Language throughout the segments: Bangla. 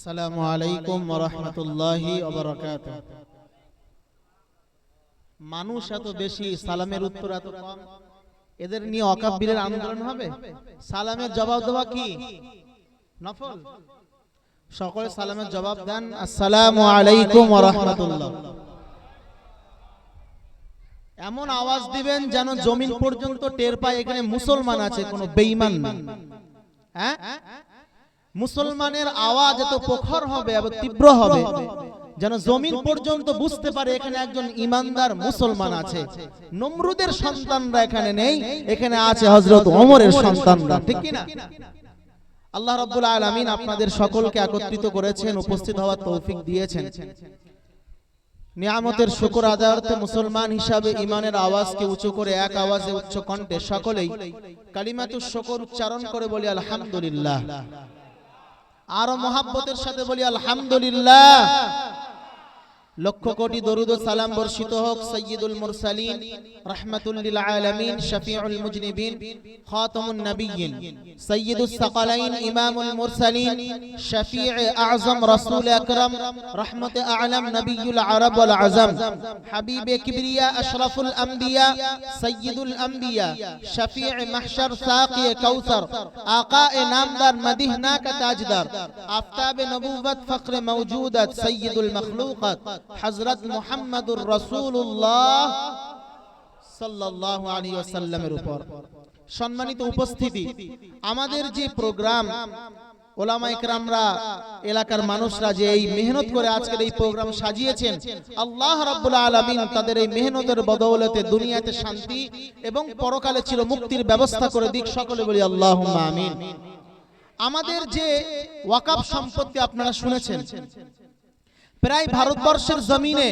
আসসালামু আলাইকুম ওয়া রাহমাতুল্লাহি ওয়া বারাকাতুহু। মানুষ এত বেশি, সালামের উত্তর এত কম, এদের নিয়ে ওয়াকাফ-বিলের আন্দোলন হবে? সালামের জবাব দেওয়া কি নফল? সকলে সালামের জবাব দেন, আসসালামু আলাইকুম ওয়া রাহমাতুল্লাহ। এমন আওয়াজ দিবেন যেন জমিন পর্যন্ত টের পায় এখানে মুসলমান আছে, কোনো বেঈমান না। হ্যাঁ, মুসলমানের আওয়াজ এত প্রখর হবে, এত তীব্র হবে যেন জমিন পর্যন্ত বুঝতে পারে এখানে একজন ইমানদার মুসলমান আছে। নমরুদের সন্তানরা এখানে নেই, এখানে আছে হযরত ওমরের সন্তানরা, ঠিক কি না? আল্লাহ রাব্বুল আলামিন আপনাদের সকলকে একত্রিত করেছেন, উপস্থিত হওয়ার তৌফিক দিয়েছেন। নিয়ামতের শুকর আদায়ার্থে মুসলমান হিসাবে ইমানের আওয়াজকে উঁচু করে এক আওয়াজে উচ্চ কণ্ঠে সকলেই কালিমাতুশ শুকর উচ্চারণ করে বলি আলহামদুলিল্লাহ। আরো মহাব্বতের সাথে বলি আলহামদুলিল্লাহ। লক্ষ কোটি দরুদ ও সালাম বর্ষিত হোক সাইয়্যিদুল মুরসালিন, রাহমাতুল লিল আলামিন, শফিউল মুজনিবিন, খাতামুন নবিয়্যিন, সাইয়্যিদুস সাকালাইন, ইমামুল মুরসালিন, শফিউ আযম, রাসূল আকরাম, রাহমাতে আ'লাম, নবিয়্যুল আরব ওয়াল আজম, হাবিবে কিবরিয়া, আশরাফুল আম্বিয়া, সাইয়্যিদুল আম্বিয়া, শফিউ মাহশর, সাকি কাউসার, আকায়ে নামদার, মদিনা কা তাজদার, আফতাবে নবুওয়ত, ফখরে মওজুদাত, সাইয়্যিদুল মখলুকাত হযরত মুহাম্মদুর রাসূলুল্লাহ সাল্লাল্লাহু আলাইহি ওয়াসাল্লামের উপর। সম্মানিত উপস্থিতি, আমাদের যে প্রোগ্রাম, ওলামায়ে কেরামরা, এলাকার মানুষরা যে এই মেহনত করে আজকের এই প্রোগ্রাম সাজিয়েছেন, আল্লাহ রাব্বুল আলামিন তাদের এই মেহনতের বদৌলতে দুনিয়াতে শান্তি এবং পরকালে চির মুক্তির ব্যবস্থা করে দিক। সকলে বলি আল্লাহুম্মা আমিন। আমাদের যে ওয়াকফ সম্পত্তি আপনারা শুনেছেন, প্রায় ভারতবর্ষের জমিনে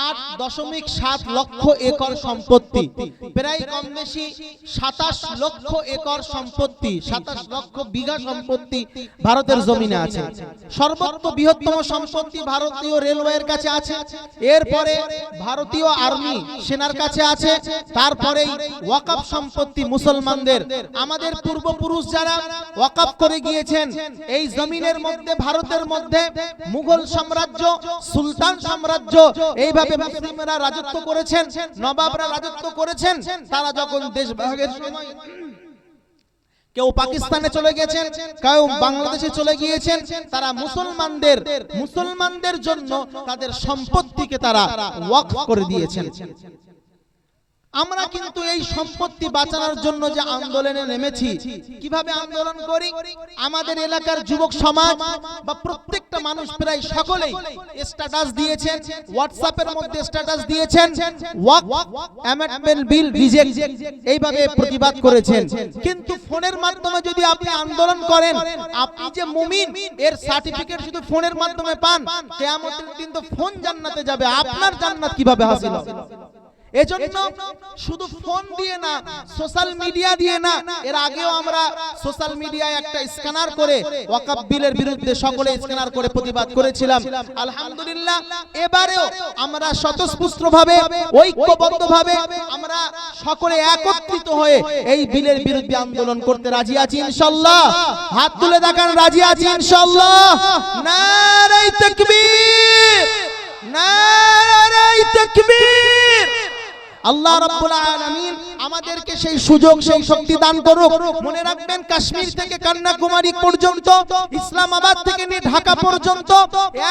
8.7 লক্ষ একর সম্পত্তি, প্রায় কম বেশি 27 লক্ষ একর সম্পত্তি, 27 লক্ষ বিঘা সম্পত্তি ভারতের জমিনে আছে। সর্বোচ্চ বৃহত্তম সম্পত্তি ভারতীয় রেলওয়ের কাছে আছে, এরপরে ভারতীয় আর্মি সেনার কাছে আছে, তারপরেই ওয়াকফ সম্পত্তি মুসলমানদের। আমাদের পূর্বপুরুষ যারা ওয়াকফ করে গিয়েছেন এই জমিনের মধ্যে, ভারতের মধ্যে মুঘল সাম্রাজ্য, সুলতান সাম্রাজ্য, এইভাবে মুসলিমরা রাজত্ব করেছেন, নবাবরা রাজত্ব করেছেন। তারা যখন দেশ ভাগের সময় কেউ পাকিস্তানে চলে গেছেন, কেউ বাংলাদেশে চলে গিয়েছেন, তারা মুসলমানদের জন্য তাদের সম্পত্তিকে তারা ওয়াকফ করে দিয়েছেন। আমরা কিন্তু এই সম্পত্তি বাঁচানোর জন্য যে আন্দোলনে নেমেছি, কিভাবে আন্দোলন করি? আমাদের এলাকার যুবক সমাজ বা প্রত্যেকটা মানুষ প্রায় সকলেই স্ট্যাটাস দিয়েছেন, হোয়াটসঅ্যাপের মধ্যে স্ট্যাটাস দিয়েছেন, ওয়াকফ অ্যামেন্ডমেন্ট বিল রিজেক্ট, এইভাবে প্রতিবাদ করেছেন। কিন্তু ফোনের মাধ্যমে যদি আপনি আন্দোলন করেন, আপনি যে মুমিন এর সার্টিফিকেট শুধু ফোনের মাধ্যমে পান, কিয়ামতের দিন তো ফোন জান্নাতে যাবে, আপনার জান্নাত কিভাবে হাসিল হবে? এজন্য শুধু ফোন দিয়ে না, সোশ্যাল মিডিয়া দিয়ে না, এর আগেও আমরা সোশ্যাল মিডিয়ায় একটা স্ক্যানার করে ওয়াকফ বিলের বিরুদ্ধে সকলে স্ক্যানার করে প্রতিবাদ করেছিলাম। আলহামদুলিল্লাহ, এবারেও আমরা স্বতঃস্ফূর্তভাবে, ঐক্যবদ্ধভাবে আমরা সকলে একত্রিত হয়ে এই বিলের বিরুদ্ধে আন্দোলন করতে রাজি আছি ইনশাআল্লাহ। হাত তুলে দেখান, রাজি আছি ইনশাআল্লাহ। নারে তাকবীর, নারে তাকবীর। আল্লাহ রাব্বুল আলামিন আমাদেরকে সেই সুযোগ, সেই শক্তি দান করুক। মনে রাখবেন, কাশ্মীর থেকে কন্যাকুমারী পর্যন্ত, ইসলামাবাদ থেকে নিয়ে ঢাকা পর্যন্ত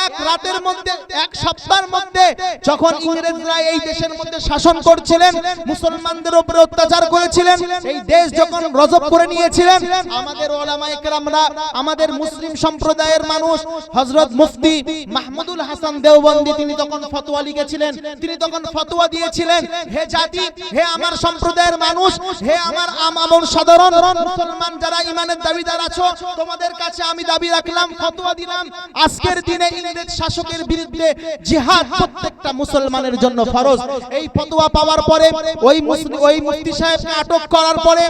এক রাতের মধ্যে, এক সপ্তাহের মধ্যে যখন ইংরেজরা এই দেশের মধ্যে শাসন করছিলেন, মুসলমানদের উপরে অত্যাচার করেছিলেন, এই দেশ যখন রজব করে নিয়েছিলেন, আমাদের ওলামায়ে কেরামরা, আমাদের মুসলিম সম্প্রদায়ের মানুষ, হযরত মুফতি মাহমুদুল হাসান দেওবন্দি, তিনি তখন ফতোয়া লিখেছিলেন, তিনি তখন ফতোয়া দিয়েছিলেন, হে জাতি, হে আমার সম্প্রদায়ের মানুষ, হে আমার আমর সাধারণ মুসলমান যারা ইমানের দাবিদার আছো, তোমাদের কাছে আমি দাবি রাখলাম, ফতোয়া দিলাম, আজকের দিনে ইংরেজ শাসকের বিরুদ্ধে জিহাদ প্রত্যেকটা মুসলমানের জন্য ফরজ। এই ফতোয়া পাওয়ার পরে ওই মুফতি সাহেবকে আটক করার পরে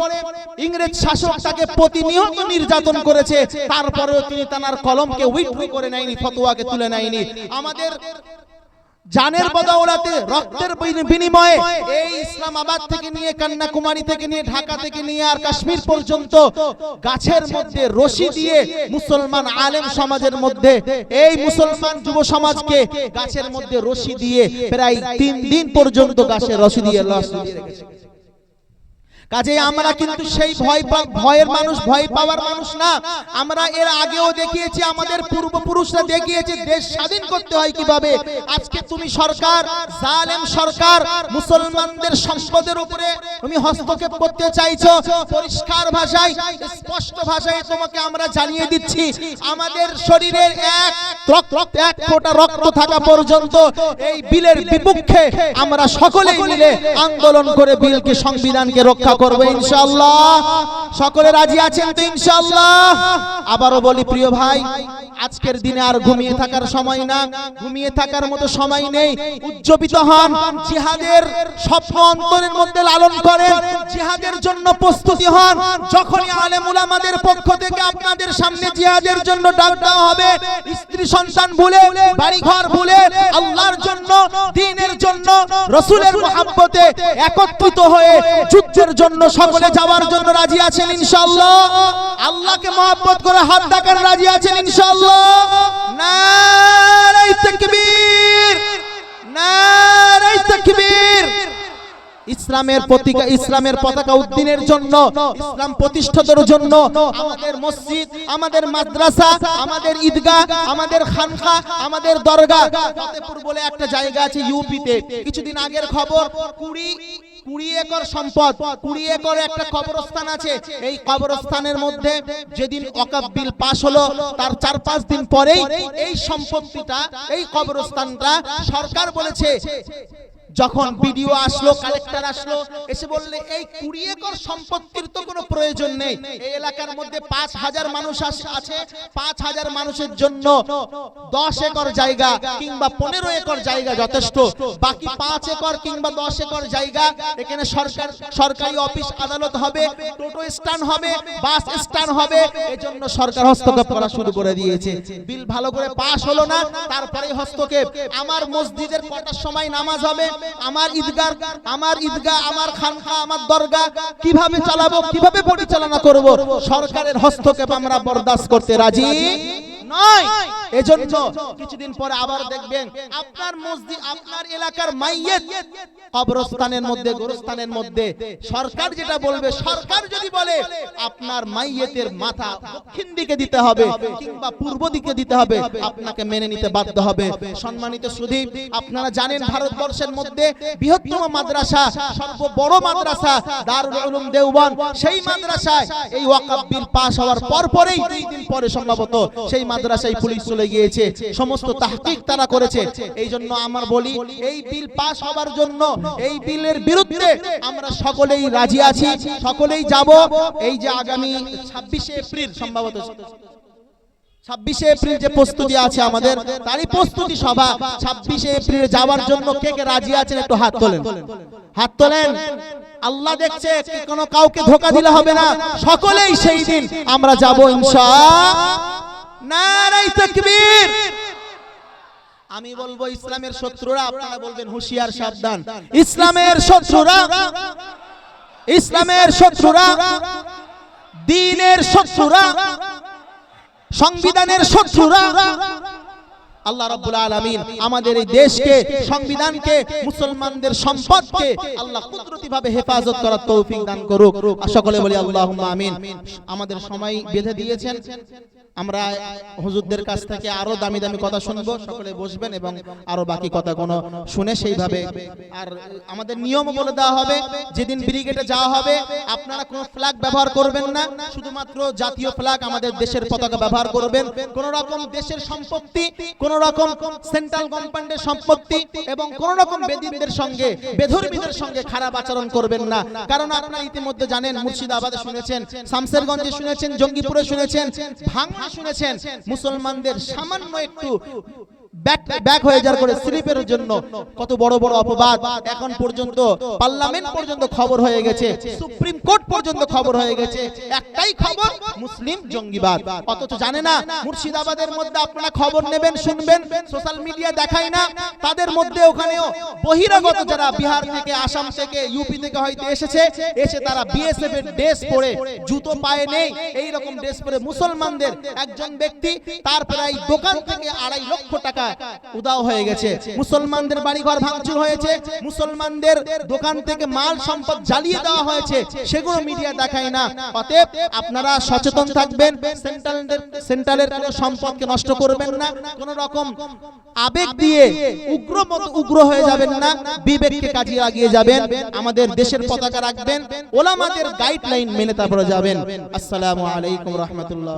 ইংরেজ শাসক তাকে প্রতিনিয়ত নির্যাতন করেছে, তারপরেও তিনি তার কলমকে উইথড্র করে নেয়নি, ফতোয়াকে তুলে নেয়নি। আমাদের জানের বদৌলতে রক্তের বিনিময়ে এই ইসলামাবাদ থেকে নিয়ে কন্যাকুমারী থেকে নিয়ে ঢাকা থেকে নিয়ে আর কাশ্মীর পর্যন্ত গাছের মধ্যে রশি দিয়ে মুসলমান আলেম সমাজের মধ্যে এই মুসলমান যুব সমাজকে গাছের মধ্যে রশি দিয়ে প্রায় 3 দিন পর্যন্ত গাছের রশি দিয়ে রেখেছে। কাজে আমরা কিন্তু সেই ভয়ের মানুষ, ভয় পাওয়ার মানুষ না। আমরা এর আগেও দেখিয়েছি, আমাদের পূর্বপুরুষরা দেখিয়েছে দেশ স্বাধীন করতে হয় কিভাবে। আজকে তুমি সরকার, জালেম সরকার, মুসলমানদের সম্পদের উপরে তুমি হস্তক্ষেপ করতে চাইছো। পরিষ্কার ভাষায়, স্পষ্ট ভাষায় তোমাকে আমরা জানিয়ে দিচ্ছি, আমাদের শরীরের এক ফোঁটা রক্ত থাকা পর্যন্ত এই বিলের বিপক্ষে আমরা সকলেই মিলে আন্দোলন করে বিলকে, সংবিধানকে রক্ষা করব ইনশাআল্লাহ। সকলে রাজি আছেন তো ইনশাআল্লাহ? আবারও বলি প্রিয় ভাই, আজকের দিনে আর ঘুমিয়ে থাকার সময় না, ঘুমিয়ে থাকার মতো সময় নেই। উজ্জীবিত হন, জিহাদের স্বপ্ন অন্তরের মধ্যে লালন করেন, জিহাদের জন্য প্রস্তুতি হন। যখনই আলেম উলামাদের পক্ষ থেকে আপনাদের সামনে জিহাদের জন্য ডাক দেওয়া হবে, স্ত্রী সন্তান ভুলে, বাড়ি ঘর ভুলে, আল্লাহর জন্য, দ্বীনের জন্য, রাসূলের মহব্বতে একত্রিত হয়ে যুদ্ধের জন্য সকলে যাওয়ার জন্য রাজি আছেন ইনশাআল্লাহ? আল্লাহকে মহব্বত করে হাত দেখান, রাজি আছেন ইনশাআল্লাহ? নারে তাকবীর, নারে তাকবীর। ইসলামের প্রতীক, ইসলামের পতাকা উদ্দিনের জন্য, ইসলাম প্রতিষ্ঠার জন্য আমাদের মসজিদ, আমাদের মাদ্রাসা, আমাদের ঈদগাহ, আমাদের খানকা, আমাদের দরগা, ফতেপুর বলে একটা জায়গা আছে ইউপিতে। কিছুদিন আগের খবর, 20 একর সম্পদ, 20 একর একটা কবরস্থান আছে। এই কবরস্থানের মধ্যে যেদিন ওয়াকফ বিল পাস হলো, তার 4-5 দিন পরেই এই সম্পত্তিটা, এই কবরস্থানটা সরকার বলেছে, যখন ভিডিও আসলো, কালেক্টর আসলো, এসে বললে এই 20 একর সম্পত্তির তো কোনো প্রয়োজন নেই। এই এলাকার মধ্যে 5000 মানুষ আছে, 5000 মানুষের জন্য 10 একর জায়গা কিংবা 15 একর জায়গা যথেষ্ট। বাকি 5 একর কিংবা 10 একর জায়গা, এখানে সরকারি অফিস আদালত হবে, টোটো স্ট্যান্ড হবে, বাস স্ট্যান্ড হবে। এজন্য সরকার হস্তক্ষেপ করা শুরু করে দিয়েছে। বিল ভালো করে পাস হলো না, তারপরে হস্তক্ষেপ। আমার মসজিদের কটার সময় নামাজ হবে, আমার ঈদগাহ, আমার খানকা, আমার দরগা কিভাবে চালাবো, কিভাবে পরিচালনা করব, সরকারের হস্তক্ষেপ আমরা বরদাস্ত করতে রাজি নয়। এজন্য কিছুদিন পরে আবার দেখবেন আপনার মসজিদ, আপনার এলাকার মাইয়িত কবরস্থানের মধ্যে, গোরস্থানের মধ্যে সরকার যেটা বলবে, সরকার যদি বলে আপনার মাইয়িতের মাথা দক্ষিণ দিকে দিতে হবে কিংবা পূর্ব দিকে দিতে হবে, আপনাকে মেনে নিতে বাধ্য হবে। সম্মানিত সুধী, আপনারা জানেন ভারতবর্ষের মধ্যে বৃহত্তম মাদ্রাসা, সর্ববড় মাদ্রাসা দারুল উলুম দেওবন্দ, সেই মাদ্রাসায় এই ওয়াকফ বিল পাস হওয়ার পরেই 2 দিন পরে সম্ভবত সেই মাদ্রাসায় পুলিশ চলে গিয়েছে, সমস্ত তাহকিক তারা করেছে। এই জন্য আমার বলি, এই বিল পাস হওয়ার জন্য, এই বিলের বিরুদ্ধে আমরা সকলেই রাজি আছি, সকলেই যাব। এই যে আগামী 26শে এপ্রিল, সম্ভবত 26শে এপ্রিল যে প্রস্তুতি আছে আমাদের, তারই প্রস্তুতি সভা। 26শে এপ্রিল যাওয়ার জন্য কে কে রাজি আছেন একটু হাত তোলেন, হাত তোলেন। আল্লাহ দেখছে, কোনো কাউকে ধোঁকা দিলে হবে না, সকলেই সেই দিন আমরা যাব ইনশাআল্লাহ। নারে তাকবীর। আমি বলবো ইসলামের শত্রুরা, আপনারা বলবেন হুঁশিয়ার, সাবধান। ইসলামের শত্রুরা, ইসলামের শত্রুরা, দ্বীনের শত্রুরা, সংবিধানের শত্রুরা, আল্লাহ রাব্বুল আলামিন আমাদের এই দেশকে, সংবিধানকে, মুসলমানদের সম্পদকে আল্লাহ কুদরতিভাবে হেফাজত করার তৌফিক দান করুক। সকলে বলি আল্লাহুম্মা আমিন। আমাদের সময় বেঁধে দিয়েছেন, আমরা হুজুরদের কাছ থেকে আরো দামি দামি কথা শুনবো। সকলে বসবেন এবং আরো বাকি কথাগুলো শুনে সেইভাবে, আর আমাদের নিয়ম বলে দেওয়া হবে, যেদিন ব্রিগেডে যাওয়া হবে আপনারা কোনো ফ্ল্যাগ ব্যবহার করবেন না, শুধুমাত্র জাতীয় ফ্ল্যাগ, আমাদের দেশের পতাকা ব্যবহার করবেন। কোন রকম দেশের সম্পত্তি, কোন রকম সেন্ট্রাল গভর্নমেন্টের সম্পত্তি এবং কোন রকম বেদিনদের সঙ্গে, বেধর্মীদের সঙ্গে খারাপ আচরণ করবেন না। কারণ আপনারা ইতিমধ্যে জানেন, মুর্শিদাবাদে শুনেছেন, শামসেরগঞ্জে শুনেছেন, জঙ্গিপুরে শুনেছেন, ভাঙড়ে শুনেছেন, মুসলমানদের সামান্য একটু ব্যাক হয়ে যাওয়ার করে স্লিপের জন্য কত বড় বড় অপবাদ এখন পর্যন্ত পার্লামেন্ট পর্যন্ত খবর হয়ে গেছে, সুপ্রিম কোর্ট পর্যন্ত খবর হয়ে গেছে, একটাই খবর মুসলিম জঙ্গিবাদ। অথচ জানে না মুর্শিদাবাদের মধ্যে আপনারা খবর নেবেন শুনবেন, সোশ্যাল মিডিয়া দেখায় না, তাদের মধ্যে ওখানেও বহিরাগত যারা বিহার থেকে আসাম থেকে ইউপি থেকে হয়তো এসে তারা বিএসএফ এর ড্রেস পরে, জুতো পায়ে নেই এই রকম ড্রেস পরে মুসলমানদের একজন ব্যক্তি তার প্রায় দোকান থেকে 2.5 লক্ষ টাকা উধাও হয়ে গেছে, মুসলমানদের বাড়িঘর ভাঙচুর হয়েছে, মুসলমানদের দোকান থেকে মাল সম্পদ জ্বালিয়ে দেওয়া হয়েছে, সেগুলো মিডিয়া দেখায় না। অতএব আপনারা সচেতন থাকবেন, সেন্ট্রালের কোনো সম্পদকে নষ্ট করবেন না, কোন রকম আবেগ দিয়ে উগ্র হয়ে যাবেন না, বিবেককে কাজে লাগিয়ে যাবেন, আমাদের দেশের পতাকা রাখবেন, ওলামাদের গাইডলাইন মেনে তারপরে যাবেন। আসসালামু আলাইকুম রহমতুল্লাহ।